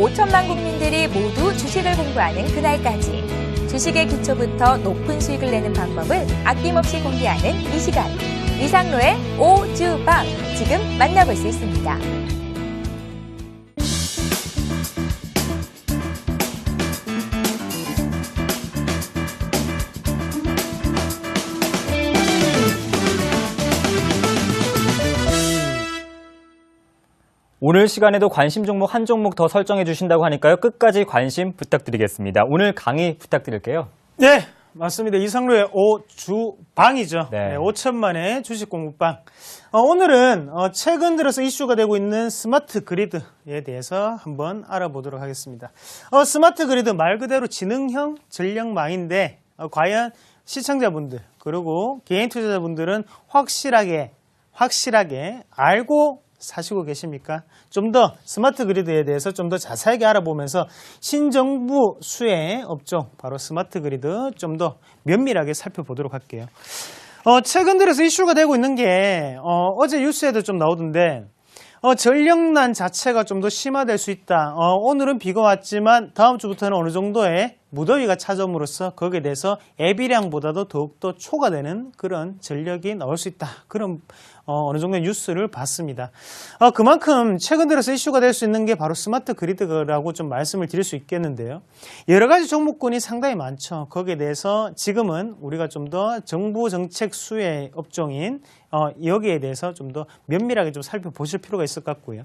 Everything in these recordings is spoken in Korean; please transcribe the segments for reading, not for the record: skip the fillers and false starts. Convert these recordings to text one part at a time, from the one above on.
5천만 국민들이 모두 주식을 공부하는 그날까지 주식의 기초부터 높은 수익을 내는 방법을 아낌없이 공개하는 이 시간. 이상로의 오주방 지금 만나볼 수 있습니다. 오늘 시간에도 관심 종목 한 종목 더 설정해 주신다고 하니까요. 끝까지 관심 부탁드리겠습니다. 오늘 강의 부탁드릴게요. 네, 맞습니다. 이상로의 오주방이죠. 네. 5천만의 주식 공부방. 오늘은 최근 들어서 이슈가 되고 있는 스마트 그리드에 대해서 한번 알아보도록 하겠습니다. 스마트 그리드 말 그대로 지능형 전력망인데 과연 시청자분들 그리고 개인 투자자분들은 확실하게 알고 사시고 계십니까? 좀 더 스마트 그리드에 대해서 좀 더 자세하게 알아보면서 신정부 수혜 업종 바로 스마트 그리드 좀 더 면밀하게 살펴보도록 할게요. 최근 들어서 이슈가 되고 있는 게 어제 뉴스에도 좀 나오던데 전력난 자체가 좀 더 심화될 수 있다. 오늘은 비가 왔지만 다음 주부터는 어느 정도의 무더위가 찾아옴으로써 거기에 대해서 예비량보다도 더욱더 초과되는 그런 전력이 나올 수 있다. 그런 어느 정도의 뉴스를 봤습니다. 그만큼 최근 들어서 이슈가 될 수 있는 게 바로 스마트 그리드라고 좀 말씀을 드릴 수 있겠는데요. 여러 가지 종목군이 상당히 많죠. 거기에 대해서 지금은 우리가 좀 더 정부 정책 수혜 업종인 여기에 대해서 좀 더 면밀하게 좀 살펴보실 필요가 있을 것 같고요.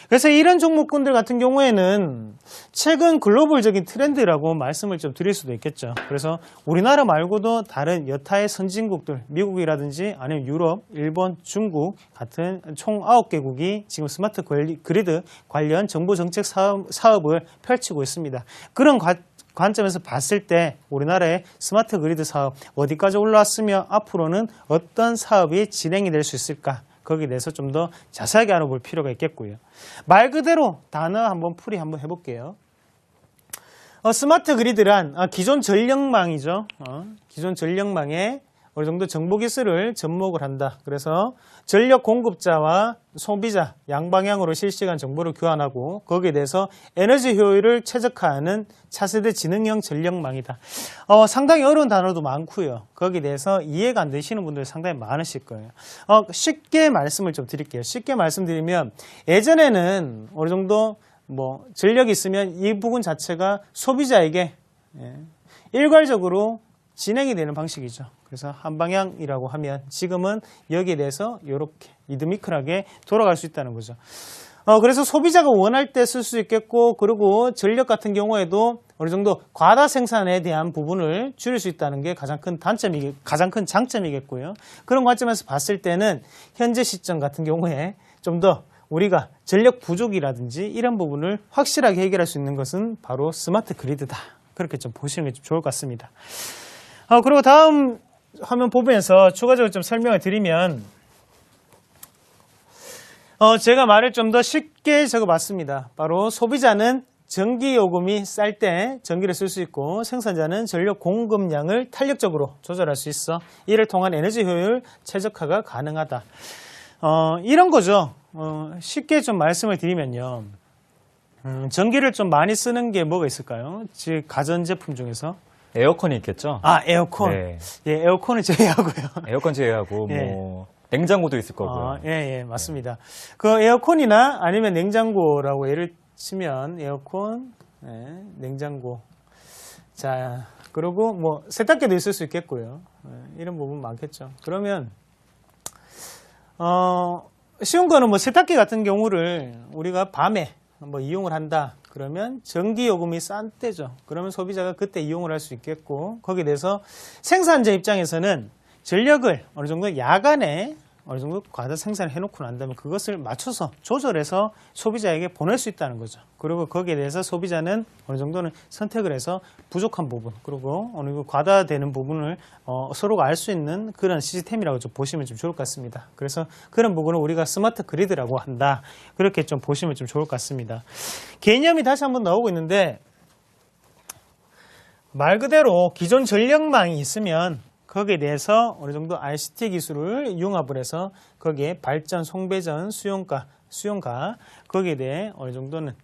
그래서 이런 종목군들 같은 경우에는 최근 글로벌적인 트렌드라고 말씀을 좀 드릴 수도 있겠죠. 그래서 우리나라 말고도 다른 여타의 선진국들, 미국이라든지 아니면 유럽, 일본, 중국 같은 총 9개국이 지금 스마트 그리드 관련 정부 정책 사업을 펼치고 있습니다. 그런 관점에서 봤을 때 우리나라의 스마트 그리드 사업 어디까지 올라왔으며 앞으로는 어떤 사업이 진행이 될 수 있을까? 거기에 대해서 좀 더 자세하게 알아볼 필요가 있겠고요. 말 그대로 단어 한번 풀이 한번 해볼게요. 스마트 그리드란 기존 전력망이죠. 기존 전력망에 어느 정도 정보 기술을 접목을 한다. 그래서 전력 공급자와 소비자 양방향으로 실시간 정보를 교환하고 거기에 대해서 에너지 효율을 최적화하는 차세대 지능형 전력망이다. 상당히 어려운 단어도 많고요. 거기에 대해서 이해가 안 되시는 분들이 상당히 많으실 거예요. 쉽게 말씀을 좀 드릴게요. 쉽게 말씀드리면 예전에는 어느 정도 전력이 있으면 이 부분 자체가 소비자에게 일괄적으로 진행이 되는 방식이죠. 그래서 한 방향이라고 하면 지금은 여기에 대해서 이렇게 리드미컬하게 돌아갈 수 있다는 거죠. 그래서 소비자가 원할 때 쓸 수 있겠고 그리고 전력 같은 경우에도 어느 정도 과다 생산에 대한 부분을 줄일 수 있다는 게 가장 큰 장점이겠고요. 그런 관점에서 봤을 때는 현재 시점 같은 경우에 좀 더 우리가 전력 부족이라든지 이런 부분을 확실하게 해결할 수 있는 것은 바로 스마트 그리드다. 그렇게 좀 보시는 게 좀 좋을 것 같습니다. 그리고 다음 화면 보면서 추가적으로 좀 설명을 드리면 제가 말을 좀 더 쉽게 적어봤습니다. 바로 소비자는 전기요금이 쌀 때 전기를 쓸 수 있고 생산자는 전력 공급량을 탄력적으로 조절할 수 있어 이를 통한 에너지 효율 최적화가 가능하다. 이런 거죠. 쉽게 좀 말씀을 드리면요. 전기를 좀 많이 쓰는 게 뭐가 있을까요? 즉 가전제품 중에서 에어컨이 있겠죠? 에어컨. 네. 예, 에어컨을 제외하고요. 에어컨 제외하고 예. 냉장고도 있을 거고요. 예, 맞습니다. 그 에어컨이나 아니면 냉장고라고 예를 치면 에어컨, 냉장고. 자, 그리고 세탁기도 있을 수 있겠고요. 이런 부분 많겠죠. 그러면 쉬운 거는 세탁기 같은 경우를 우리가 밤에 이용을 한다. 그러면 전기요금이 싼 때죠. 그러면 소비자가 그때 이용을 할 수 있겠고 거기에 대해서 생산자 입장에서는 전력을 어느 정도 야간에 어느 정도 과다 생산을 해놓고 난 다음에 그것을 맞춰서 조절해서 소비자에게 보낼 수 있다는 거죠. 그리고 거기에 대해서 소비자는 어느 정도는 선택을 해서 부족한 부분 그리고 어느 정도 과다되는 부분을 서로가 알 수 있는 그런 시스템이라고 좀 보시면 좀 좋을 것 같습니다. 그래서 그런 부분을 우리가 스마트 그리드라고 한다. 그렇게 좀 보시면 좀 좋을 것 같습니다. 개념이 다시 한번 나오고 있는데 말 그대로 기존 전력망이 있으면 거기에 대해서 어느 정도 ICT 기술을 융합을 해서 거기에 발전, 송배전, 수용가 거기에 대해 어느 정도는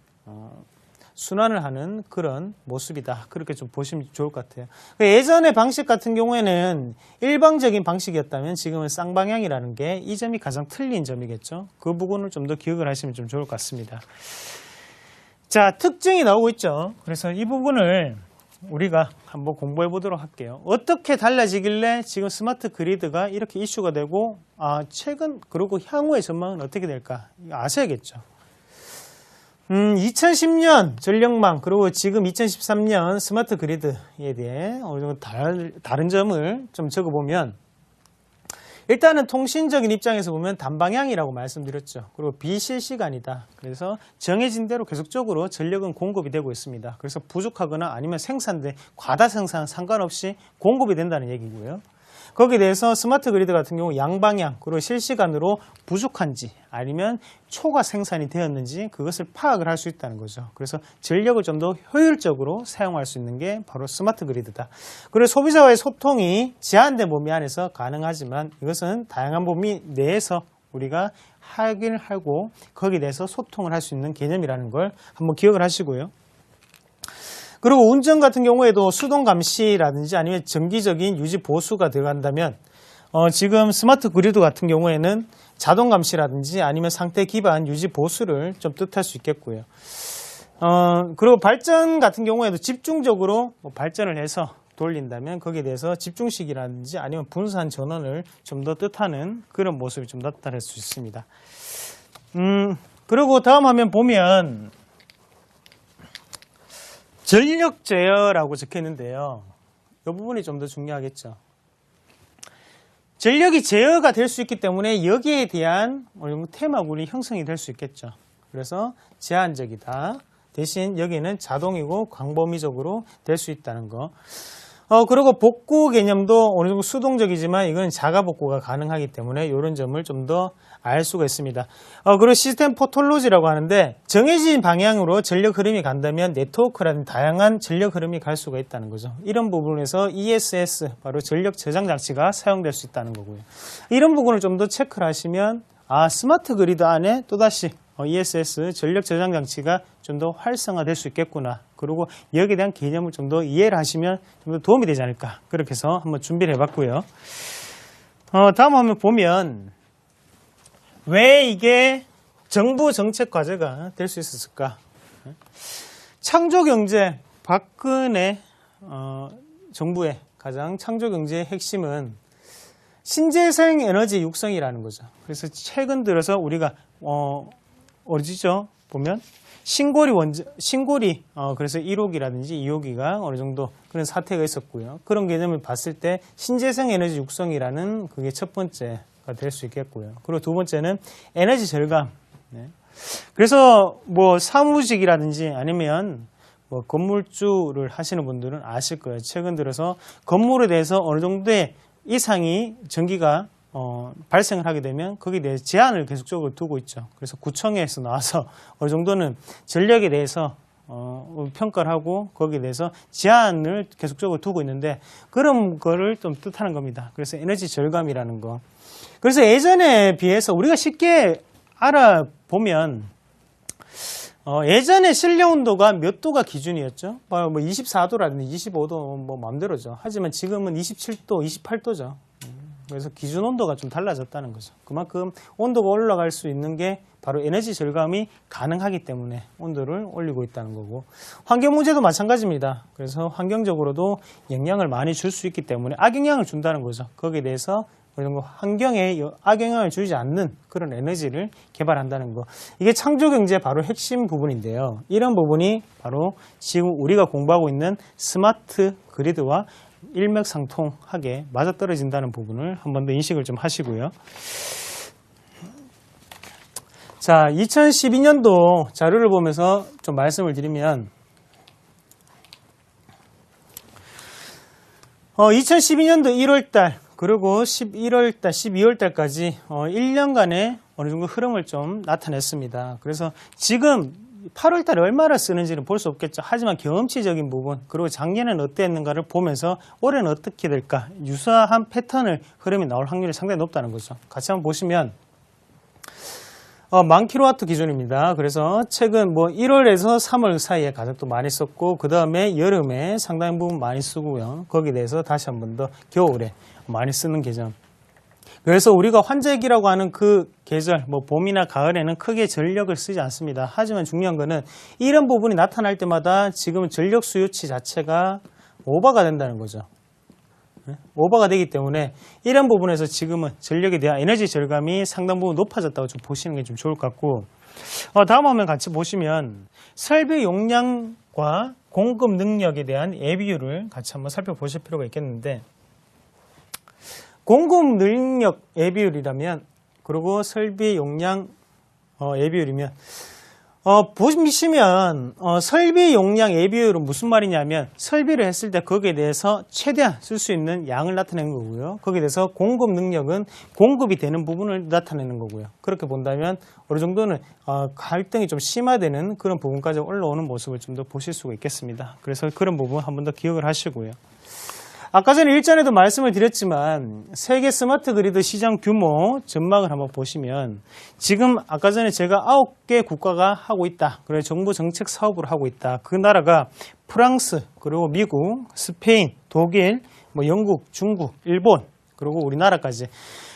순환을 하는 그런 모습이다. 그렇게 좀 보시면 좋을 것 같아요. 예전의 방식 같은 경우에는 일방적인 방식이었다면 지금은 쌍방향이라는 게 이 점이 가장 틀린 점이겠죠. 그 부분을 좀 더 기억을 하시면 좀 좋을 것 같습니다. 자, 특징이 나오고 있죠. 그래서 이 부분을 우리가 한번 공부해 보도록 할게요. 어떻게 달라지길래 지금 스마트 그리드가 이렇게 이슈가 되고 최근 그리고 향후의 전망은 어떻게 될까 아셔야겠죠. 2010년 전력망 그리고 지금 2013년 스마트 그리드에 대해 어느 정도 다른 점을 좀 적어보면 일단은 통신적인 입장에서 보면 단방향이라고 말씀드렸죠. 그리고 비실시간이다. 그래서 정해진 대로 계속적으로 전력은 공급이 되고 있습니다. 그래서 부족하거나 아니면 생산돼 과다 생산 상관없이 공급이 된다는 얘기고요. 거기에 대해서 스마트 그리드 같은 경우 양방향 그리고 실시간으로 부족한지 아니면 초과 생산이 되었는지 그것을 파악을 할 수 있다는 거죠. 그래서 전력을 좀 더 효율적으로 사용할 수 있는 게 바로 스마트 그리드다. 그리고 소비자와의 소통이 제한된 범위 안에서 가능하지만 이것은 다양한 범위 내에서 우리가 확인을 하고 거기에 대해서 소통을 할 수 있는 개념이라는 걸 한번 기억을 하시고요. 그리고 운전 같은 경우에도 수동 감시라든지 아니면 정기적인 유지 보수가 들어간다면 지금 스마트 그리드 같은 경우에는 자동 감시라든지 아니면 상태 기반 유지 보수를 좀 뜻할 수 있겠고요. 그리고 발전 같은 경우에도 집중적으로 발전을 해서 돌린다면 거기에 대해서 집중식이라든지 아니면 분산 전원을 좀 더 뜻하는 그런 모습이 좀 나타날 수 있습니다. 그리고 다음 화면 보면 전력 제어라고 적혀 있는데요. 이 부분이 좀 더 중요하겠죠. 전력이 제어가 될 수 있기 때문에 여기에 대한 어느 정도 테마군이 형성이 될 수 있겠죠. 그래서 제한적이다. 대신 여기는 자동이고 광범위적으로 될 수 있다는 거. 그리고 복구 개념도 어느 정도 수동적이지만 이건 자가 복구가 가능하기 때문에 이런 점을 좀 더 알 수가 있습니다. 그리고 시스템 포톨로지라고 하는데 정해진 방향으로 전력 흐름이 간다면 네트워크라는 다양한 전력 흐름이 갈 수가 있다는 거죠. 이런 부분에서 ESS, 바로 전력 저장 장치가 사용될 수 있다는 거고요. 이런 부분을 좀 더 체크를 하시면 스마트 그리드 안에 또다시 ESS 전력 저장 장치가 좀 더 활성화될 수 있겠구나. 그리고 여기에 대한 개념을 좀 더 이해를 하시면 좀 더 도움이 되지 않을까. 그렇게 해서 한번 준비를 해봤고요. 다음 화면 보면 왜 이게 정부 정책 과제가 될 수 있었을까? 창조경제, 박근혜 정부의 가장 창조경제의 핵심은 신재생 에너지 육성이라는 거죠. 그래서 최근 들어서 우리가 어디죠? 보면 신고리 그래서 1호기라든지 2호기가 어느 정도 그런 사태가 있었고요. 그런 개념을 봤을 때 신재생 에너지 육성이라는 그게 첫 번째가 될 수 있겠고요. 그리고 두 번째는 에너지 절감. 네. 그래서 뭐 사무직이라든지 아니면 뭐 건물주를 하시는 분들은 아실 거예요. 최근 들어서 건물에 대해서 어느 정도의 이상이 전기가 발생을 하게 되면 거기에 대해 제한을 계속적으로 두고 있죠. 그래서 구청에서 나와서 어느 정도는 전력에 대해서 평가를 하고 거기에 대해서 제한을 계속적으로 두고 있는데 그런 거를 좀 뜻하는 겁니다. 그래서 에너지 절감이라는 거. 그래서 예전에 비해서 우리가 쉽게 알아보면 예전에 실내 온도가 몇 도가 기준이었죠? 뭐 24도라든지 25도 뭐 마음대로죠. 하지만 지금은 27도, 28도죠. 그래서 기준 온도가 좀 달라졌다는 거죠. 그만큼 온도가 올라갈 수 있는 게 바로 에너지 절감이 가능하기 때문에 온도를 올리고 있다는 거고 환경 문제도 마찬가지입니다. 그래서 환경적으로도 영향을 많이 줄 수 있기 때문에 악영향을 준다는 거죠. 거기에 대해서 환경에 악영향을 주지 않는 그런 에너지를 개발한다는 거. 이게 창조경제의 바로 핵심 부분인데요. 이런 부분이 바로 지금 우리가 공부하고 있는 스마트 그리드와 일맥상통하게 맞아떨어진다는 부분을 한 번 더 인식을 좀 하시고요. 자, 2012년도 자료를 보면서 좀 말씀을 드리면 2012년도 1월달 그리고 11월달, 12월달까지 1년간의 어느 정도 흐름을 좀 나타냈습니다. 그래서 지금 8월달에 얼마나 쓰는지는 볼 수 없겠죠. 하지만 경험치적인 부분 그리고 작년에는 어땠는가를 보면서 올해는 어떻게 될까 유사한 패턴을 흐름이 나올 확률이 상당히 높다는 거죠. 같이 한번 보시면 10,000kW 기준입니다. 그래서 최근 뭐 1월에서 3월 사이에 가장 또 많이 썼고, 그 다음에 여름에 상당 부분 많이 쓰고요. 거기에 대해서 다시 한 번 더 겨울에 많이 쓰는 계절. 그래서 우리가 환절기라고 하는 그 계절, 뭐 봄이나 가을에는 크게 전력을 쓰지 않습니다. 하지만 중요한 거는 이런 부분이 나타날 때마다 지금은 전력 수요치 자체가 오버가 된다는 거죠. 오버가 되기 때문에 이런 부분에서 지금은 전력에 대한 에너지 절감이 상당 부분 높아졌다고 좀 보시는 게 좀 좋을 것 같고, 다음 화면 같이 보시면 설비 용량과 공급 능력에 대한 예비율을 같이 한번 살펴보실 필요가 있겠는데, 공급 능력 예비율이라면, 그리고 설비 용량 예비율이면, 보시면 설비 용량 예비율은 무슨 말이냐면 설비를 했을 때 거기에 대해서 최대한 쓸 수 있는 양을 나타내는 거고요. 거기에 대해서 공급 능력은 공급이 되는 부분을 나타내는 거고요. 그렇게 본다면 어느 정도는 갈등이 좀 심화되는 그런 부분까지 올라오는 모습을 좀 더 보실 수가 있겠습니다. 그래서 그런 부분 한 번 더 기억을 하시고요. 아까 전에 일전에도 말씀을 드렸지만 세계 스마트 그리드 시장 규모 전망을 한번 보시면, 지금 아까 전에 제가 9개 국가가 하고 있다. 그래서 정부 정책 사업을 하고 있다. 그 나라가 프랑스, 그리고 미국, 스페인, 독일, 뭐 영국, 중국, 일본, 그리고 우리나라까지.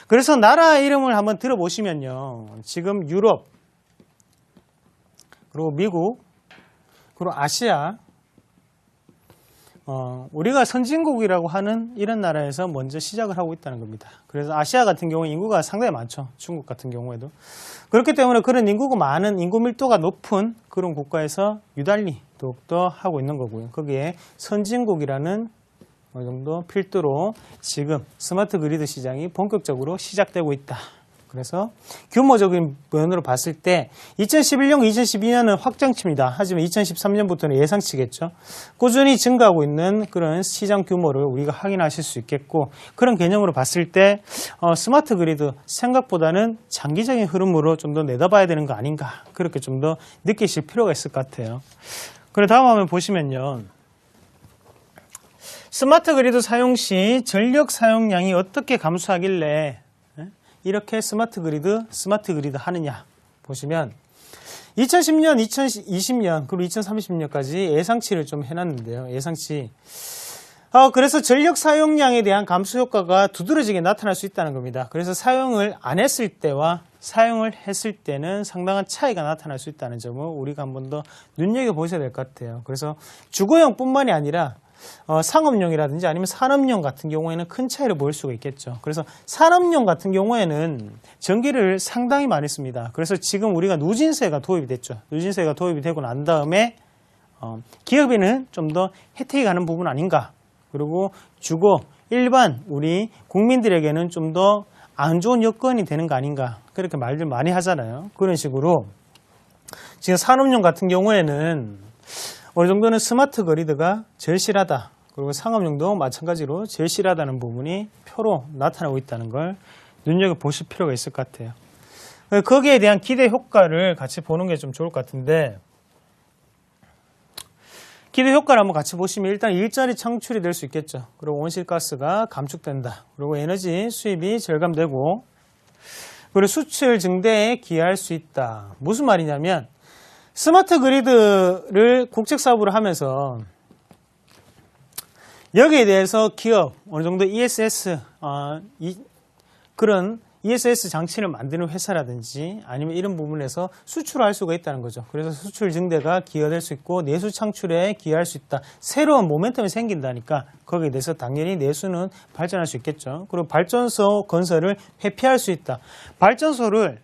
그래서 나라 이름을 한번 들어보시면요. 지금 유럽, 그리고 미국, 그리고 아시아, 우리가 선진국이라고 하는 이런 나라에서 먼저 시작을 하고 있다는 겁니다. 그래서 아시아 같은 경우에 인구가 상당히 많죠. 중국 같은 경우에도. 그렇기 때문에 그런 인구가 많은, 인구 밀도가 높은 그런 국가에서 유달리 더욱더 하고 있는 거고요. 거기에 선진국이라는 어느 정도 필두로 지금 스마트 그리드 시장이 본격적으로 시작되고 있다. 그래서 규모적인 면으로 봤을 때 2011년, 2012년은 확정치입니다. 하지만 2013년부터는 예상치겠죠. 꾸준히 증가하고 있는 그런 시장 규모를 우리가 확인하실 수 있겠고, 그런 개념으로 봤을 때 스마트 그리드 생각보다는 장기적인 흐름으로 좀 더 내다봐야 되는 거 아닌가, 그렇게 좀 더 느끼실 필요가 있을 것 같아요. 그리고 다음 화면 보시면요. 스마트 그리드 사용 시 전력 사용량이 어떻게 감소하길래 이렇게 스마트 그리드 하느냐 보시면 2010년, 2020년, 그리고 2030년까지 예상치를 좀 해놨는데요. 예상치. 그래서 전력 사용량에 대한 감소 효과가 두드러지게 나타날 수 있다는 겁니다. 그래서 사용을 안 했을 때와 사용을 했을 때는 상당한 차이가 나타날 수 있다는 점을 우리가 한 번 더 눈여겨보셔야 될 것 같아요. 그래서 주거용뿐만이 아니라 상업용이라든지 아니면 산업용 같은 경우에는 큰 차이를 보일 수가 있겠죠. 그래서 산업용 같은 경우에는 전기를 상당히 많이 씁니다. 그래서 지금 우리가 누진세가 도입이 됐죠. 누진세가 도입이 되고 난 다음에 기업에는 좀 더 혜택이 가는 부분 아닌가. 그리고 주거, 일반 우리 국민들에게는 좀 더 안 좋은 여건이 되는 거 아닌가. 그렇게 말들 많이 하잖아요. 그런 식으로 지금 산업용 같은 경우에는 어느 정도는 스마트 그리드가 절실하다. 그리고 상업용도 마찬가지로 절실하다는 부분이 표로 나타나고 있다는 걸 눈여겨보실 필요가 있을 것 같아요. 거기에 대한 기대 효과를 같이 보는 게 좀 좋을 것 같은데, 기대 효과를 한번 같이 보시면 일단 일자리 창출이 될 수 있겠죠. 그리고 온실가스가 감축된다. 그리고 에너지 수입이 절감되고, 그리고 수출 증대에 기여할 수 있다. 무슨 말이냐면 스마트 그리드를 국책 사업으로 하면서 여기에 대해서 기업, 어느 정도 ESS, 그런 ESS 장치를 만드는 회사라든지 아니면 이런 부분에서 수출을 할 수가 있다는 거죠. 그래서 수출 증대가 기여될 수 있고 내수 창출에 기여할 수 있다. 새로운 모멘텀이 생긴다니까 거기에 대해서 당연히 내수는 발전할 수 있겠죠. 그리고 발전소 건설을 회피할 수 있다. 발전소를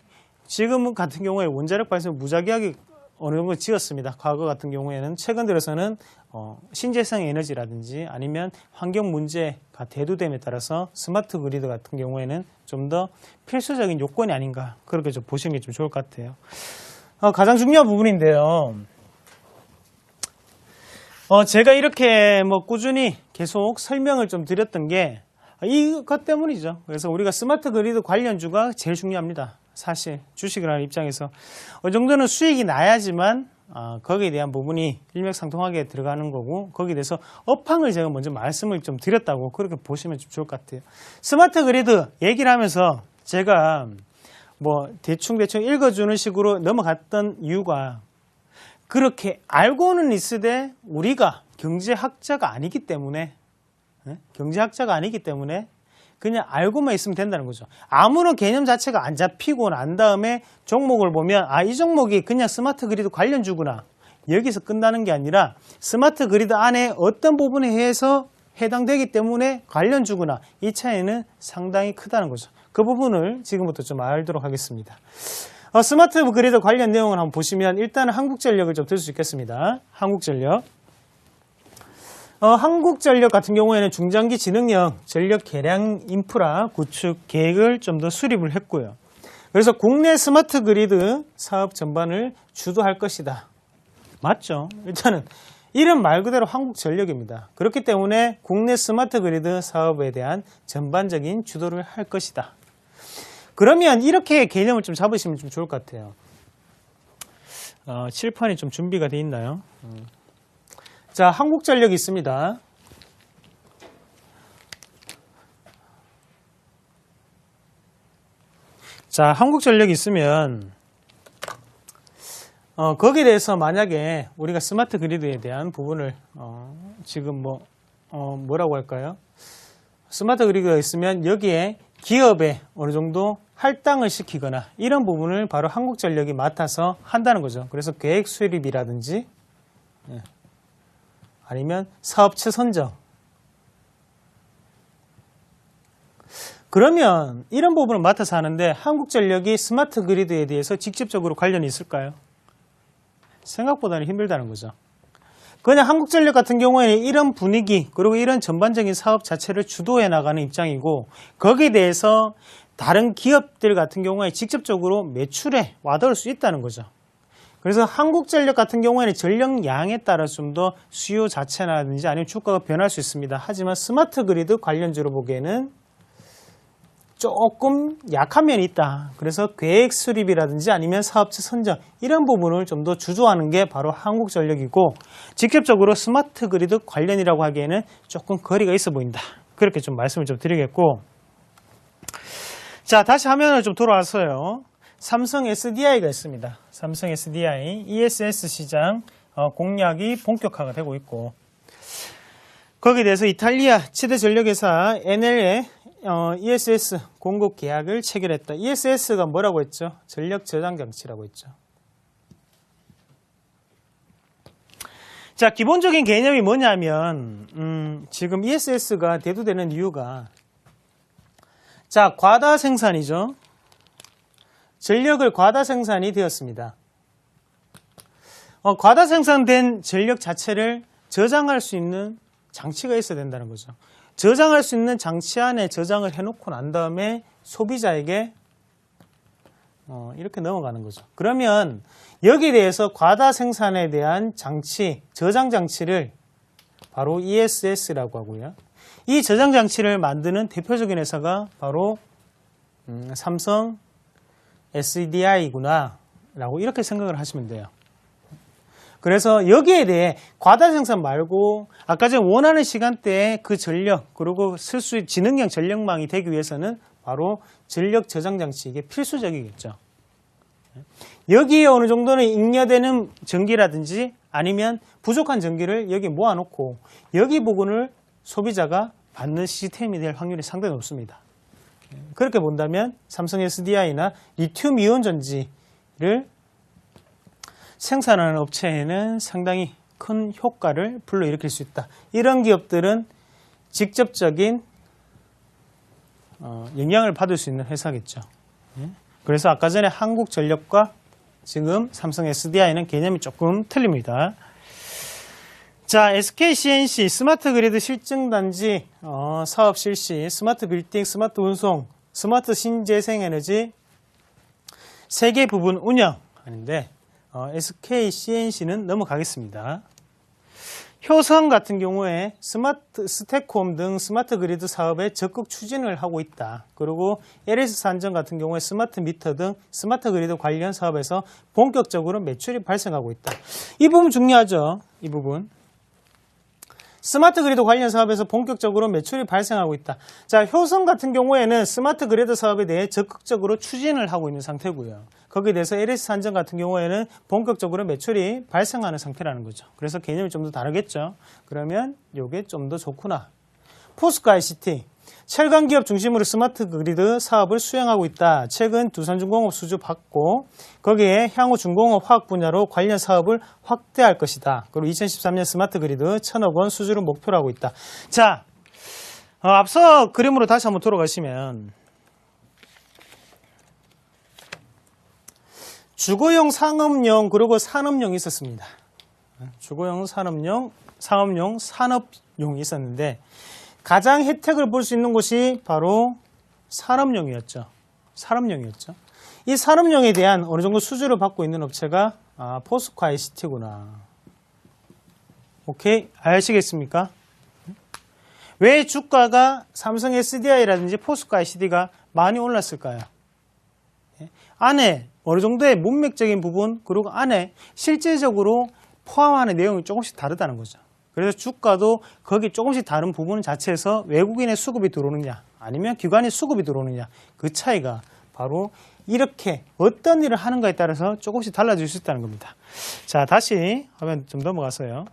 지금 같은 경우에 원자력 발전 무작위하게 어느 정도 지었습니다. 과거 같은 경우에는. 최근 들어서는 신재생 에너지라든지 아니면 환경 문제가 대두됨에 따라서 스마트 그리드 같은 경우에는 좀 더 필수적인 요건이 아닌가, 그렇게 좀 보시는 게 좀 좋을 것 같아요. 가장 중요한 부분인데요. 제가 이렇게 꾸준히 계속 설명을 좀 드렸던 게 이것 때문이죠. 그래서 우리가 스마트 그리드 관련주가 제일 중요합니다. 사실 주식을 하는 입장에서 어느 정도는 수익이 나야지만 거기에 대한 부분이 일맥상통하게 들어가는 거고, 거기에 대해서 업황을 제가 먼저 말씀을 좀 드렸다고 그렇게 보시면 좀 좋을 것 같아요. 스마트 그리드 얘기를 하면서 제가 뭐 대충 읽어주는 식으로 넘어갔던 이유가 그렇게 알고는 있으되 우리가 경제학자가 아니기 때문에 그냥 알고만 있으면 된다는 거죠. 아무런 개념 자체가 안 잡히고 난 다음에 종목을 보면 이 종목이 그냥 스마트 그리드 관련주구나. 여기서 끝나는 게 아니라 스마트 그리드 안에 어떤 부분에 의해서 해당되기 때문에 관련주구나. 이 차이는 상당히 크다는 거죠. 그 부분을 지금부터 좀 알도록 하겠습니다. 스마트 그리드 관련 내용을 한번 보시면 일단은 한국전력을 좀 들 수 있겠습니다. 한국전력. 한국전력 같은 경우에는 중장기 지능형 전력 개량 인프라 구축 계획을 좀 더 수립을 했고요. 그래서 국내 스마트 그리드 사업 전반을 주도할 것이다. 맞죠? 일단은 이름 말 그대로 한국전력입니다. 그렇기 때문에 국내 스마트 그리드 사업에 대한 전반적인 주도를 할 것이다. 그러면 이렇게 개념을 좀 잡으시면 좀 좋을 것 같아요. 칠판이 좀 준비가 돼 있나요? 자, 한국전력이 있습니다. 자, 한국전력이 있으면 거기에 대해서 만약에 우리가 스마트 그리드에 대한 부분을 지금 뭐라고 할까요? 스마트 그리드가 있으면 여기에 기업에 어느 정도 할당을 시키거나 이런 부분을 바로 한국전력이 맡아서 한다는 거죠. 그래서 계획 수립이라든지 아니면 사업체 선정. 그러면 이런 부분을 맡아서 하는데 한국전력이 스마트 그리드에 대해서 직접적으로 관련이 있을까요? 생각보다는 힘들다는 거죠. 그냥 한국전력 같은 경우에는 이런 분위기 그리고 이런 전반적인 사업 자체를 주도해 나가는 입장이고 거기에 대해서 다른 기업들 같은 경우에 직접적으로 매출에 와닿을 수 있다는 거죠. 그래서 한국전력 같은 경우에는 전력량에 따라 좀 더 수요 자체라든지 아니면 주가가 변할 수 있습니다. 하지만 스마트 그리드 관련주로 보기에는 조금 약한 면이 있다. 그래서 계획 수립이라든지 아니면 사업체 선정 이런 부분을 좀 더 주도하는 게 바로 한국전력이고 직접적으로 스마트 그리드 관련이라고 하기에는 조금 거리가 있어 보인다. 그렇게 좀 말씀을 좀 드리겠고 자, 다시 화면을 좀 돌아와서요. 삼성 SDI가 있습니다. 삼성 SDI, ESS 시장 공략이 본격화가 되고 있고 거기에 대해서 이탈리아 치대 전력회사 NL에 ESS 공급 계약을 체결했다. ESS가 뭐라고 했죠? 전력 저장 장치라고 했죠. 자, 기본적인 개념이 뭐냐면 지금 ESS가 대두되는 이유가 자, 과다 생산이죠. 전력을 과다 생산이 되었습니다. 과다 생산된 전력 자체를 저장할 수 있는 장치가 있어야 된다는 거죠. 저장할 수 있는 장치 안에 저장을 해놓고 난 다음에 소비자에게 이렇게 넘어가는 거죠. 그러면 여기에 대해서 과다 생산에 대한 장치, 저장 장치를 바로 ESS라고 하고요. 이 저장 장치를 만드는 대표적인 회사가 바로 삼성 SDI구나 라고 이렇게 생각을 하시면 돼요. 그래서 여기에 대해 과다 생산 말고 아까 전에 원하는 시간대에 그 전력 그리고 쓸 수 있는 지능형 전력망이 되기 위해서는 바로 전력 저장 장치 이게 필수적이겠죠. 여기에 어느 정도는 잉여되는 전기라든지 아니면 부족한 전기를 여기 모아놓고 여기 부분을 소비자가 받는 시스템이 될 확률이 상당히 높습니다. 그렇게 본다면 삼성 SDI나 리튬 이온 전지를 생산하는 업체에는 상당히 큰 효과를 불러일으킬 수 있다. 이런 기업들은 직접적인 영향을 받을 수 있는 회사겠죠. 그래서 아까 전에 한국전력과 지금 삼성 SDI는 개념이 조금 틀립니다. 자, SK CNC 스마트 그리드 실증단지 사업 실시, 스마트 빌딩, 스마트 운송, 스마트 신재생 에너지 3개 부분 운영하는데 SK CNC는 넘어가겠습니다. 효성 같은 경우에 스마트 스택홈 등 스마트 그리드 사업에 적극 추진을 하고 있다. 그리고 LS산전 같은 경우에 스마트 미터 등 스마트 그리드 관련 사업에서 본격적으로 매출이 발생하고 있다. 이 부분 중요하죠. 이 부분. 스마트 그리드 관련 사업에서 본격적으로 매출이 발생하고 있다. 자, 효성 같은 경우에는 스마트 그리드 사업에 대해 적극적으로 추진을 하고 있는 상태고요. 거기에 대해서 LS산전 같은 경우에는 본격적으로 매출이 발생하는 상태라는 거죠. 그래서 개념이 좀 더 다르겠죠. 그러면 이게 좀 더 좋구나. 포스코 ICT. 철강 기업 중심으로 스마트 그리드 사업을 수행하고 있다. 최근 두산중공업 수주 받고 거기에 향후 중공업 화학 분야로 관련 사업을 확대할 것이다. 그리고 2013년 스마트 그리드 1,000억 원 수주를 목표로 하고 있다. 자, 앞서 그림으로 다시 한번 돌아가시면 주거용, 상업용, 그리고 산업용이 있었습니다. 주거용, 산업용, 상업용, 산업용이 있었는데 가장 혜택을 볼 수 있는 곳이 바로 산업용이었죠. 산업용이었죠. 이 산업용에 대한 어느 정도 수주를 받고 있는 업체가 포스코 ICT구나. 오케이? 아시겠습니까? 왜 주가가 삼성 SDI라든지 포스코 ICT가 많이 올랐을까요? 안에 어느 정도의 문맥적인 부분 그리고 안에 실질적으로 포함하는 내용이 조금씩 다르다는 거죠. 그래서 주가도 거기 조금씩 다른 부분 자체에서 외국인의 수급이 들어오느냐 아니면 기관의 수급이 들어오느냐 그 차이가 바로 이렇게 어떤 일을 하는가에 따라서 조금씩 달라질 수 있다는 겁니다. 자, 다시 화면 좀 넘어가서요.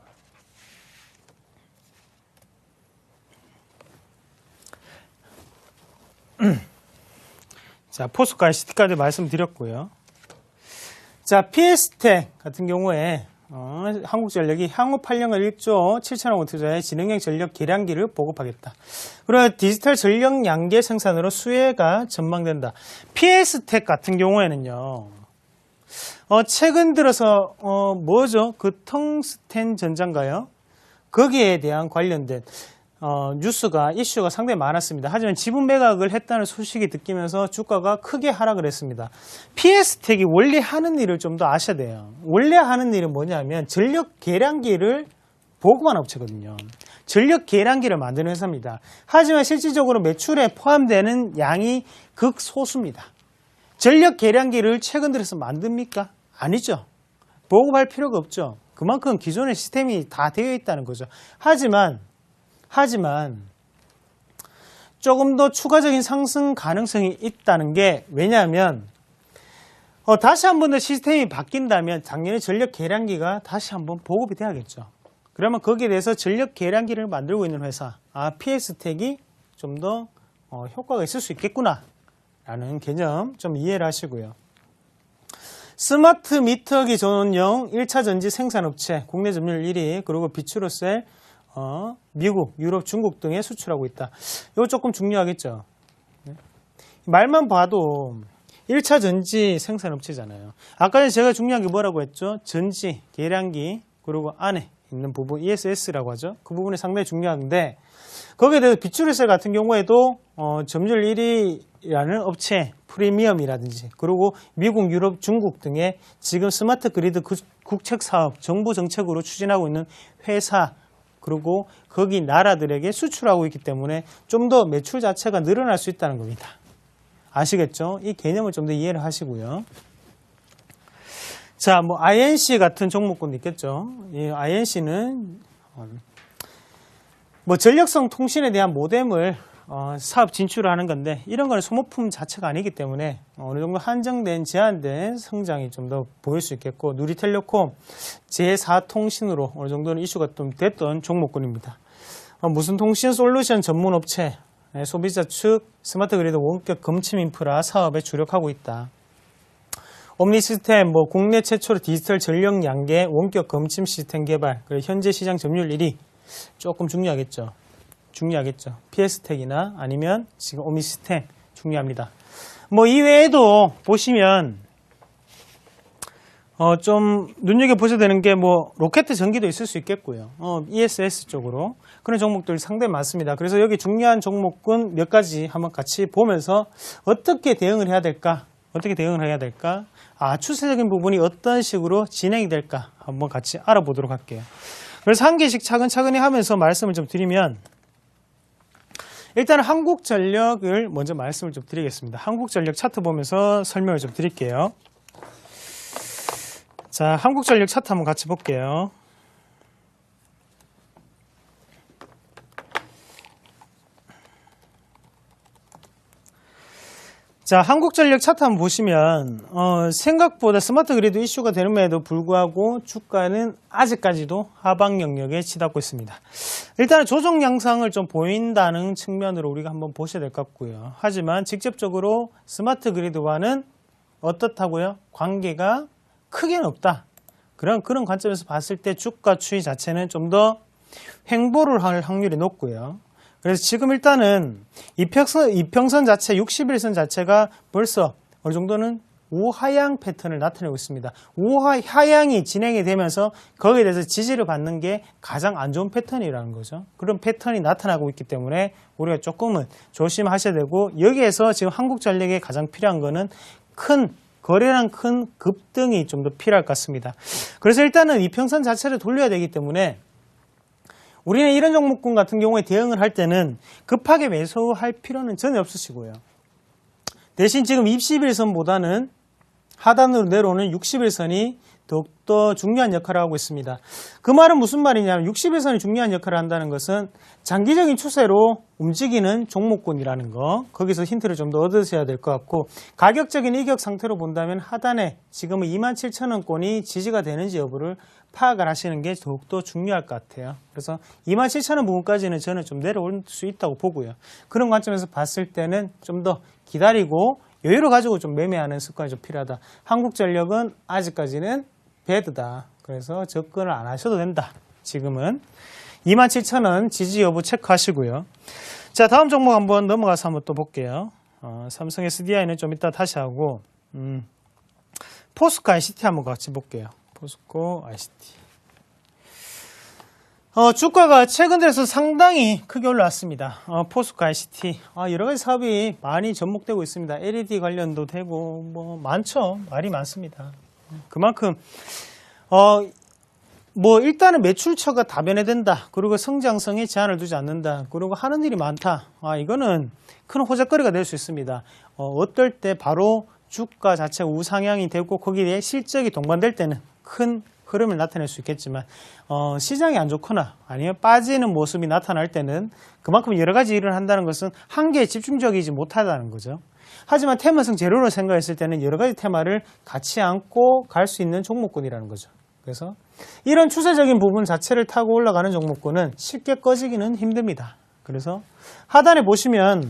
자, 포스코 ICT까지 말씀드렸고요. 자, PS텍 같은 경우에 한국전력이 향후 8년을 1조 7천억 원 투자해 지능형 전력 계량기를 보급하겠다. 그리고 디지털 전력 양계 생산으로 수혜가 전망된다. PS텍 같은 경우에는요. 최근 들어서 뭐죠? 그 텅스텐 전자인가요? 거기에 대한 관련된 뉴스가 이슈가 상당히 많았습니다. 하지만 지분 매각을 했다는 소식이 듣기면서 주가가 크게 하락을 했습니다. PS텍이 원래 하는 일을 좀 더 아셔야 돼요. 원래 하는 일은 뭐냐면 전력 계량기를 보급하는 업체거든요. 전력 계량기를 만드는 회사입니다. 하지만 실질적으로 매출에 포함되는 양이 극소수입니다. 전력 계량기를 최근 들어서 만듭니까? 아니죠. 보급할 필요가 없죠. 그만큼 기존의 시스템이 다 되어 있다는 거죠. 하지만 조금 더 추가적인 상승 가능성이 있다는 게 왜냐하면 다시 한 번 더 시스템이 바뀐다면 작년에 전력 계량기가 다시 한번 보급이 돼야겠죠. 그러면 거기에 대해서 전력 계량기를 만들고 있는 회사 PS텍이 좀 더 효과가 있을 수 있겠구나 라는 개념 좀 이해를 하시고요. 스마트 미터기 전원용 1차 전지 생산업체 국내 점유율 1위 그리고 비추로셀 미국, 유럽, 중국 등에 수출하고 있다. 이거 조금 중요하겠죠. 말만 봐도 1차 전지 생산업체잖아요. 아까 전에 제가 중요한 게 뭐라고 했죠? 전지, 계량기, 그리고 안에 있는 부분 ESS라고 하죠. 그 부분이 상당히 중요한데 거기에 대해서 비추리셀 같은 경우에도 점유율 1위라는 업체 프리미엄이라든지 그리고 미국, 유럽, 중국 등의 지금 스마트 그리드 국책 사업, 정부 정책으로 추진하고 있는 회사 그리고 거기 나라들에게 수출하고 있기 때문에 좀 더 매출 자체가 늘어날 수 있다는 겁니다. 아시겠죠? 이 개념을 좀 더 이해를 하시고요. 자, 뭐 INC 같은 종목군도 있겠죠. 이 INC는 뭐 전력성 통신에 대한 모뎀을 사업 진출을 하는 건데 이런 거는 소모품 자체가 아니기 때문에 어느 정도 한정된 제한된 성장이 좀 더 보일 수 있겠고 누리텔레콤 제4통신으로 어느 정도는 이슈가 좀 됐던 종목군입니다. 무슨 통신 솔루션 전문 업체 소비자 측 스마트 그리드 원격 검침 인프라 사업에 주력하고 있다. 옴니 시스템 뭐 국내 최초로 디지털 전력 양계 원격 검침 시스템 개발 그리고 현재 시장 점유율 1위 조금 중요하겠죠. PS텍이나 아니면 지금 옴니 시스템 중요합니다. 뭐 이외에도 보시면 좀 눈여겨보셔야 되는 게 뭐 로켓 전기도 있을 수 있겠고요. ESS 쪽으로 그런 종목들이 상당히 많습니다. 그래서 여기 중요한 종목군 몇 가지 한번 같이 보면서 어떻게 대응을 해야 될까? 추세적인 부분이 어떤 식으로 진행이 될까? 한번 같이 알아보도록 할게요. 그래서 한 개씩 차근차근히 하면서 말씀을 좀 드리면 일단 한국전력을 먼저 말씀을 좀 드리겠습니다. 한국전력 차트 보면서 설명을 좀 드릴게요. 자, 한국전력 차트 한번 같이 볼게요. 자, 한국전력 차트 한번 보시면 생각보다 스마트 그리드 이슈가 되는데도 불구하고 주가는 아직까지도 하방 영역에 치닫고 있습니다. 일단은 조정 양상을 좀 보인다는 측면으로 우리가 한번 보셔야 될 것 같고요. 하지만 직접적으로 스마트 그리드와는 어떻다고요? 관계가 크게는 없다. 그런 관점에서 봤을 때 주가 추이 자체는 좀 더 횡보를 할 확률이 높고요. 그래서 지금 일단은 이평선 자체, 61선 자체가 벌써 어느 정도는 우하향 패턴을 나타내고 있습니다. 우하향이 진행이 되면서 거기에 대해서 지지를 받는 게 가장 안 좋은 패턴이라는 거죠. 그런 패턴이 나타나고 있기 때문에 우리가 조금은 조심하셔야 되고, 여기에서 지금 한국전력에 가장 필요한 거는 거래량 큰 급등이 좀 더 필요할 것 같습니다. 그래서 일단은 이평선 자체를 돌려야 되기 때문에 우리는 이런 종목군 같은 경우에 대응을 할 때는 급하게 매수할 필요는 전혀 없으시고요. 대신 지금 21선보다는 하단으로 내려오는 61선이 더욱더 중요한 역할을 하고 있습니다. 그 말은 무슨 말이냐면 61선이 중요한 역할을 한다는 것은 장기적인 추세로 움직이는 종목군이라는 거, 거기서 힌트를 좀 더 얻으셔야 될 것 같고, 가격적인 이격 상태로 본다면 하단에 지금은 27,000원권이 지지가 되는지 여부를 파악을 하시는 게 더욱더 중요할 것 같아요. 그래서 27,000원 부분까지는 저는 좀 내려올 수 있다고 보고요. 그런 관점에서 봤을 때는 좀 더 기다리고 여유를 가지고 좀 매매하는 습관이 좀 필요하다. 한국전력은 아직까지는 배드다. 그래서 접근을 안 하셔도 된다. 지금은 27,000원 지지 여부 체크하시고요. 자, 다음 종목 한번 넘어가서 한번 또 볼게요. 삼성 SDI는 좀 이따 다시 하고, 포스코 ICT 한번 같이 볼게요. 포스코 ICT. 주가가 최근 들어서 상당히 크게 올라왔습니다. 포스코 ICT. 여러 가지 사업이 많이 접목되고 있습니다. LED 관련도 되고, 많죠. 말이 많습니다. 그만큼, 일단은 매출처가 다변화된다. 그리고 성장성에 제한을 두지 않는다. 그리고 하는 일이 많다. 이거는 큰 호재거리가 될 수 있습니다. 어떨 때 바로 주가 자체가 우상향이 되고 거기에 실적이 동반될 때는 큰 흐름을 나타낼 수 있겠지만, 시장이 안 좋거나 아니면 빠지는 모습이 나타날 때는 그만큼 여러 가지 일을 한다는 것은 한 개에 집중적이지 못하다는 거죠. 하지만 테마성 재료로 생각했을 때는 여러 가지 테마를 같이 안고 갈 수 있는 종목군이라는 거죠. 그래서 이런 추세적인 부분 자체를 타고 올라가는 종목군은 쉽게 꺼지기는 힘듭니다. 그래서 하단에 보시면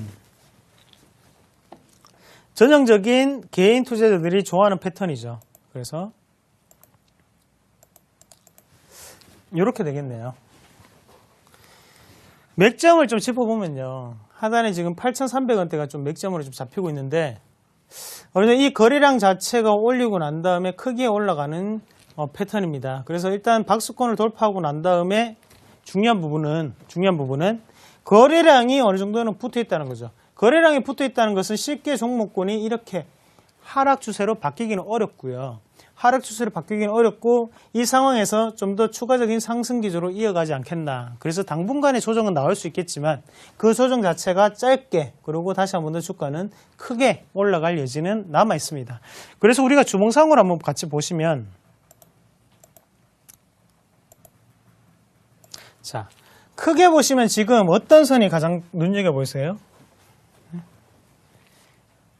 전형적인 개인 투자자들이 좋아하는 패턴이죠. 그래서 이렇게 되겠네요. 맥점을 좀 짚어보면요. 하단에 지금 8,300원대가 좀 맥점으로 좀 잡히고 있는데, 이 거래량 자체가 올리고 난 다음에 크게 올라가는 패턴입니다. 그래서 일단 박스권을 돌파하고 난 다음에 중요한 부분은 거래량이 어느 정도는 붙어 있다는 거죠. 거래량이 붙어 있다는 것은 쉽게 종목군이 이렇게 하락 추세로 바뀌기는 어렵고요. 하락 추세로 바뀌기는 어렵고, 이 상황에서 좀 더 추가적인 상승 기조로 이어가지 않겠나. 그래서 당분간의 조정은 나올 수 있겠지만 그 조정 자체가 짧게, 그리고 다시 한 번 더 주가는 크게 올라갈 여지는 남아 있습니다. 그래서 우리가 주봉상으로 한번 같이 보시면, 자, 크게 보시면 지금 어떤 선이 가장 눈여겨보이세요?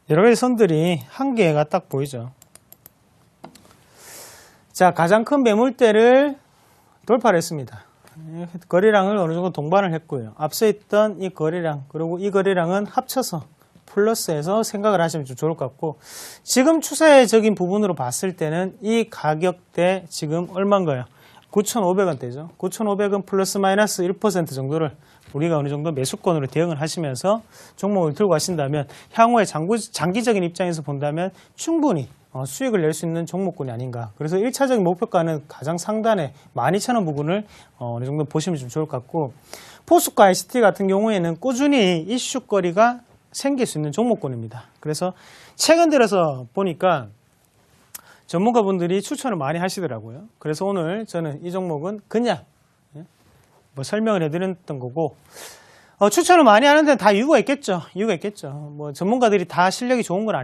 여러 가지 선들이 한 개가 딱 보이죠. 자, 가장 큰 매물대를 돌파를 했습니다. 거래량을 어느 정도 동반을 했고요. 앞서 있던 이 거래량, 그리고 이 거래량은 합쳐서 플러스해서 생각을 하시면 좀 좋을 것 같고, 지금 추세적인 부분으로 봤을 때는 이 가격대 지금 얼마인가요? 9,500원대죠. 9,500원 플러스 마이너스 1% 정도를 우리가 어느 정도 매수권으로 대응을 하시면서 종목을 들고 가신다면 향후에 장기적인 입장에서 본다면 충분히 수익을 낼 수 있는 종목군이 아닌가. 그래서 1차적인 목표가는 가장 상단에 12,000원 부분을 어느 정도 보시면 좀 좋을 것 같고, 포스코 ICT 같은 경우에는 꾸준히 이슈거리가 생길 수 있는 종목군입니다. 그래서 최근 들어서 보니까 전문가분들이 추천을 많이 하시더라고요. 그래서 오늘 저는 이 종목은 그냥 설명을 해드렸던 거고, 추천을 많이 하는 데는 다 이유가 있겠죠. 전문가들이 다 실력이 좋은 건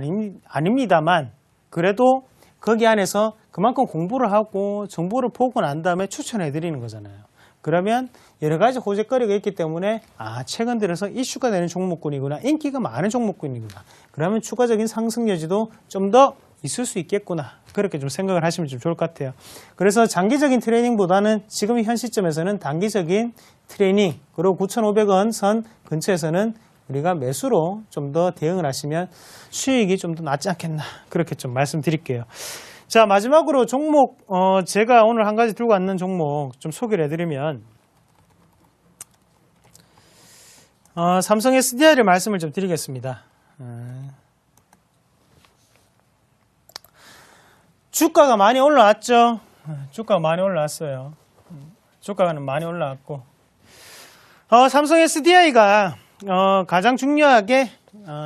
아닙니다만, 그래도 거기 안에서 그만큼 공부를 하고 정보를 보고 난 다음에 추천해 드리는 거잖아요. 그러면 여러 가지 호재거리가 있기 때문에 최근 들어서 이슈가 되는 종목군이구나. 인기가 많은 종목군이구나. 그러면 추가적인 상승 여지도 좀 더 있을 수 있겠구나. 그렇게 좀 생각을 하시면 좀 좋을 것 같아요. 그래서 장기적인 트레이닝보다는 지금 현 시점에서는 단기적인 트레이닝 그리고 9,500원 선 근처에서는 우리가 매수로 좀 더 대응을 하시면 수익이 좀 더 낫지 않겠나. 그렇게 좀 말씀드릴게요. 자, 마지막으로 종목, 제가 오늘 한 가지 들고 왔는 종목 좀 소개를 해드리면, 삼성 SDI를 말씀을 좀 드리겠습니다. 주가가 많이 올라왔죠? 주가가 많이 올라왔어요. 주가는 많이 올라왔고, 삼성 SDI가, 가장 중요하게,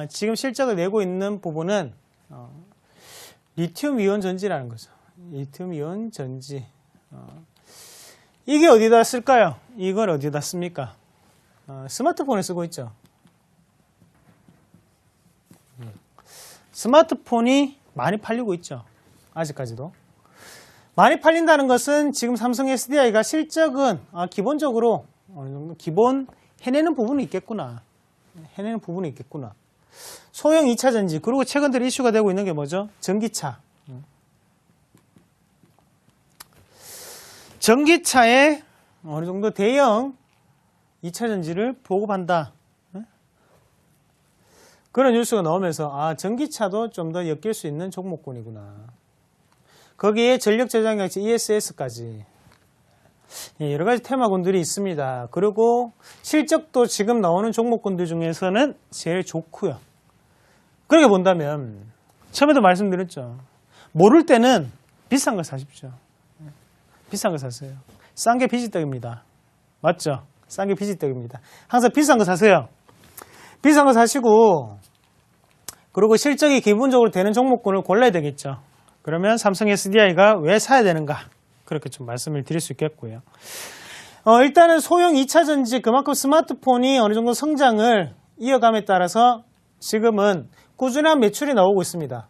지금 실적을 내고 있는 부분은, 리튬 이온 전지라는 거죠. 리튬 이온 전지. 이게 어디다 쓸까요? 이걸 어디다 씁니까? 스마트폰에 쓰고 있죠. 스마트폰이 많이 팔리고 있죠. 아직까지도. 많이 팔린다는 것은 지금 삼성 SDI가 실적은 기본적으로 어느 정도 기본 해내는 부분이 있겠구나. 해내는 부분이 있겠구나. 소형 2차 전지, 그리고 최근 들어 이슈가 되고 있는 게 뭐죠? 전기차. 전기차에 어느 정도 대형 2차 전지를 보급한다. 그런 뉴스가 나오면서 전기차도 좀 더 엮일 수 있는 종목군이구나. 거기에 전력 저장장치 ESS까지 여러 가지 테마군들이 있습니다. 그리고 실적도 지금 나오는 종목군들 중에서는 제일 좋고요. 그렇게 본다면 처음에도 말씀드렸죠. 모를 때는 비싼 거 사십시오. 비싼 거 사세요. 싼 게 비지떡입니다. 맞죠? 싼 게 비지떡입니다. 항상 비싼 거 사세요. 비싼 거 사시고 그리고 실적이 기본적으로 되는 종목군을 골라야 되겠죠. 그러면 삼성 SDI가 왜 사야 되는가? 그렇게 좀 말씀을 드릴 수 있겠고요. 일단은 소형 2차 전지 그만큼 스마트폰이 어느 정도 성장을 이어감에 따라서 지금은 꾸준한 매출이 나오고 있습니다.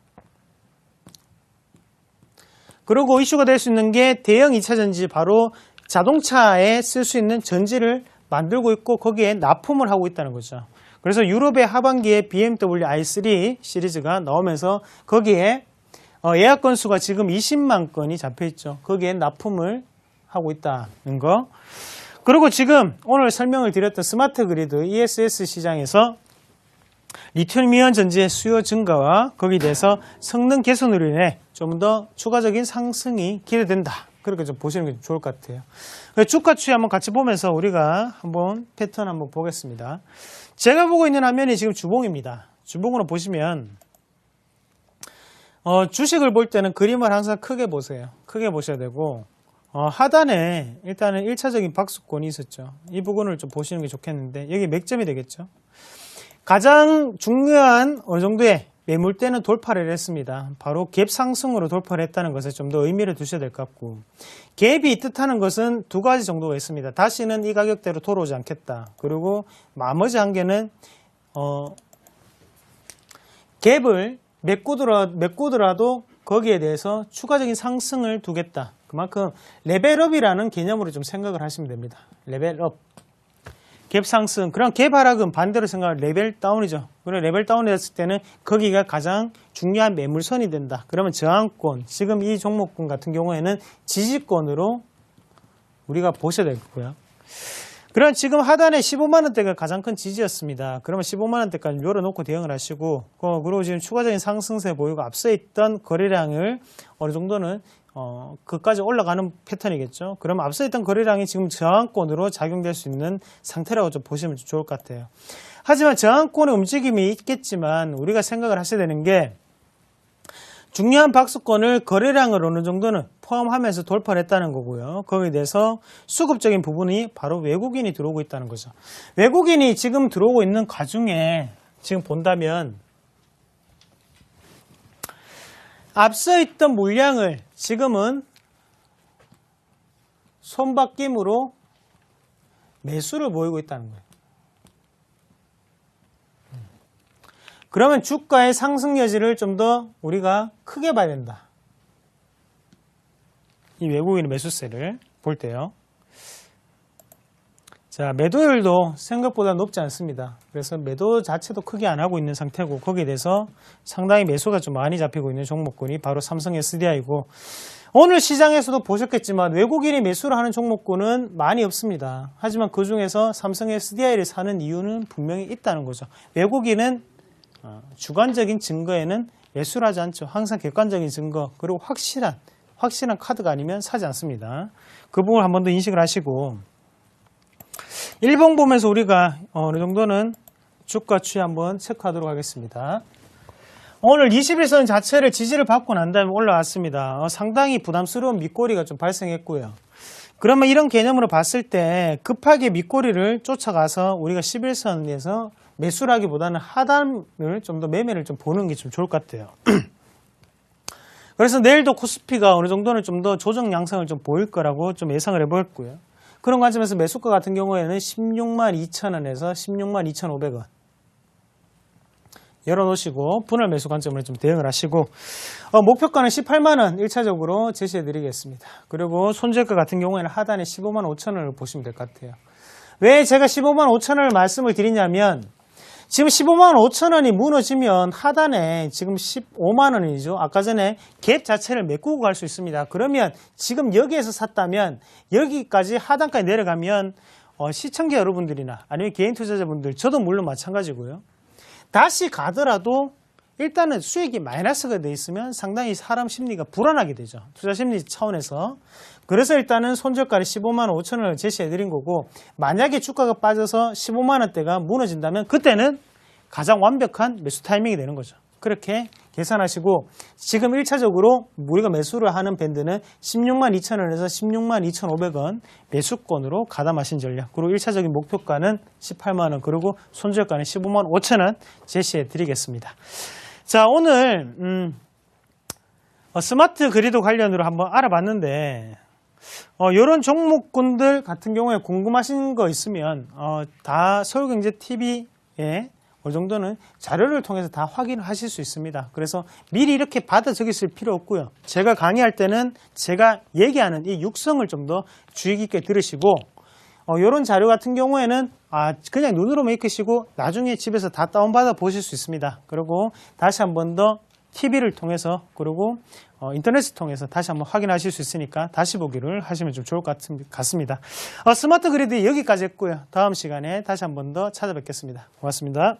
그리고 이슈가 될 수 있는 게 대형 2차 전지, 바로 자동차에 쓸 수 있는 전지를 만들고 있고 거기에 납품을 하고 있다는 거죠. 그래서 유럽의 하반기에 BMW i3 시리즈가 나오면서 거기에 예약 건수가 지금 20만 건이 잡혀 있죠. 거기에 납품을 하고 있다는 거. 그리고 지금 오늘 설명을 드렸던 스마트 그리드 ESS 시장에서 리튬이온 전지의 수요 증가와 거기에 대해서 성능 개선으로 인해 좀 더 추가적인 상승이 기대된다. 그렇게 좀 보시는 게 좋을 것 같아요. 주가 추이 한번 같이 보면서 우리가 한번 패턴 한번 보겠습니다. 제가 보고 있는 화면이 지금 주봉입니다. 주봉으로 보시면 주식을 볼 때는 그림을 항상 크게 보세요. 크게 보셔야 되고 하단에 일단은 1차적인 박스권이 있었죠. 이 부분을 좀 보시는 게 좋겠는데 여기 맥점이 되겠죠. 가장 중요한 어느 정도의 매물대는 돌파를 했습니다. 바로 갭 상승으로 돌파를 했다는 것에 좀 더 의미를 두셔야 될 것 같고, 갭이 뜻하는 것은 두 가지 정도가 있습니다. 다시는 이 가격대로 돌아오지 않겠다. 그리고 나머지 한 개는 갭을 메꾸더라도 거기에 대해서 추가적인 상승을 두겠다. 그만큼 레벨업이라는 개념으로 좀 생각을 하시면 됩니다. 레벨업. 갭 상승. 그럼 갭 하락은 반대로 생각하면 레벨 다운이죠. 그럼 레벨 다운이 됐을 때는 거기가 가장 중요한 매물선이 된다. 그러면 저항권, 지금 이 종목군 같은 경우에는 지지권으로 우리가 보셔야 될 거고요. 그럼 지금 하단에 15만원대가 가장 큰 지지였습니다. 그러면 15만원대까지 열어놓고 대응을 하시고, 그리고 지금 추가적인 상승세 보이고 앞서 있던 거래량을 어느 정도는 그까지 올라가는 패턴이겠죠. 그러면 앞서 있던 거래량이 지금 저항권으로 작용될 수 있는 상태라고 좀 보시면 좋을 것 같아요. 하지만 저항권의 움직임이 있겠지만 우리가 생각을 하셔야 되는 게, 중요한 박스권을 거래량을 어느 정도는 포함하면서 돌파를 했다는 거고요. 거기에 대해서 수급적인 부분이 바로 외국인이 들어오고 있다는 거죠. 외국인이 지금 들어오고 있는 가중에 지금 본다면 앞서 있던 물량을 지금은 손바뀜으로 매수를 보이고 있다는 거예요. 그러면 주가의 상승 여지를 좀 더 우리가 크게 봐야 된다. 이 외국인의 매수세를 볼 때요. 자, 매도율도 생각보다 높지 않습니다. 그래서 매도 자체도 크게 안 하고 있는 상태고 거기에 대해서 상당히 매수가 좀 많이 잡히고 있는 종목군이 바로 삼성 SDI고 오늘 시장에서도 보셨겠지만 외국인이 매수를 하는 종목군은 많이 없습니다. 하지만 그 중에서 삼성 SDI를 사는 이유는 분명히 있다는 거죠. 외국인은 주관적인 증거에는 매수를 하지 않죠. 항상 객관적인 증거 그리고 확실한 카드가 아니면 사지 않습니다. 그 부분을 한 번 더 인식을 하시고 일봉 보면서 우리가 어느 정도는 주가 추이 한번 체크하도록 하겠습니다. 오늘 21선 자체를 지지를 받고 난 다음에 올라왔습니다. 상당히 부담스러운 밑꼬리가 좀 발생했고요. 그러면 이런 개념으로 봤을 때 급하게 밑꼬리를 쫓아가서 우리가 11선에서 매수를 하기보다는 하단을 좀 더 매매를 좀 보는 게 좀 좋을 것 같아요. 그래서 내일도 코스피가 어느 정도는 좀 더 조정 양상을 좀 보일 거라고 좀 예상을 해보았고요. 그런 관점에서 매수가 같은 경우에는 16만 2천원에서 16만 2,500원 열어놓으시고 분할 매수 관점으로 좀 대응을 하시고 목표가는 18만원 1차적으로 제시해드리겠습니다. 그리고 손절가 같은 경우에는 하단에 15만 5천원을 보시면 될 것 같아요. 왜 제가 15만 5천원을 말씀을 드리냐면 지금 15만 5천원이 무너지면 하단에 지금 15만원이죠. 아까 전에 갭 자체를 메꾸고 갈 수 있습니다. 그러면 지금 여기에서 샀다면 여기까지 하단까지 내려가면 시청자 여러분들이나 아니면 개인 투자자분들 저도 물론 마찬가지고요. 다시 가더라도 일단은 수익이 마이너스가 돼 있으면 상당히 사람 심리가 불안하게 되죠. 투자 심리 차원에서. 그래서 일단은 손절가를 15만 5천원을 제시해드린 거고 만약에 주가가 빠져서 15만원대가 무너진다면 그때는 가장 완벽한 매수 타이밍이 되는 거죠. 그렇게 계산하시고 지금 1차적으로 우리가 매수를 하는 밴드는 16만 2천원에서 16만 2,500원 매수권으로 가담하신 전략. 그리고 1차적인 목표가는 18만원 그리고 손절가는 15만 5천원 제시해 드리겠습니다. 자, 오늘 스마트 그리드 관련으로 한번 알아봤는데 이런 종목군들 같은 경우에 궁금하신 거 있으면 다 서울경제TV에 어느 정도는 자료를 통해서 다 확인하실 수 있습니다. 그래서 미리 이렇게 받아 적으실 필요 없고요. 제가 강의할 때는 제가 얘기하는 이 육성을 좀 더 주의 깊게 들으시고 이런 자료 같은 경우에는 그냥 눈으로만 익히시고 나중에 집에서 다 다운받아 보실 수 있습니다. 그리고 다시 한 번 더 TV를 통해서 그리고 인터넷을 통해서 다시 한번 확인하실 수 있으니까 다시 보기를 하시면 좀 좋을 것 같습니다. 스마트 그리드 여기까지 했고요. 다음 시간에 다시 한 번 더 찾아뵙겠습니다. 고맙습니다.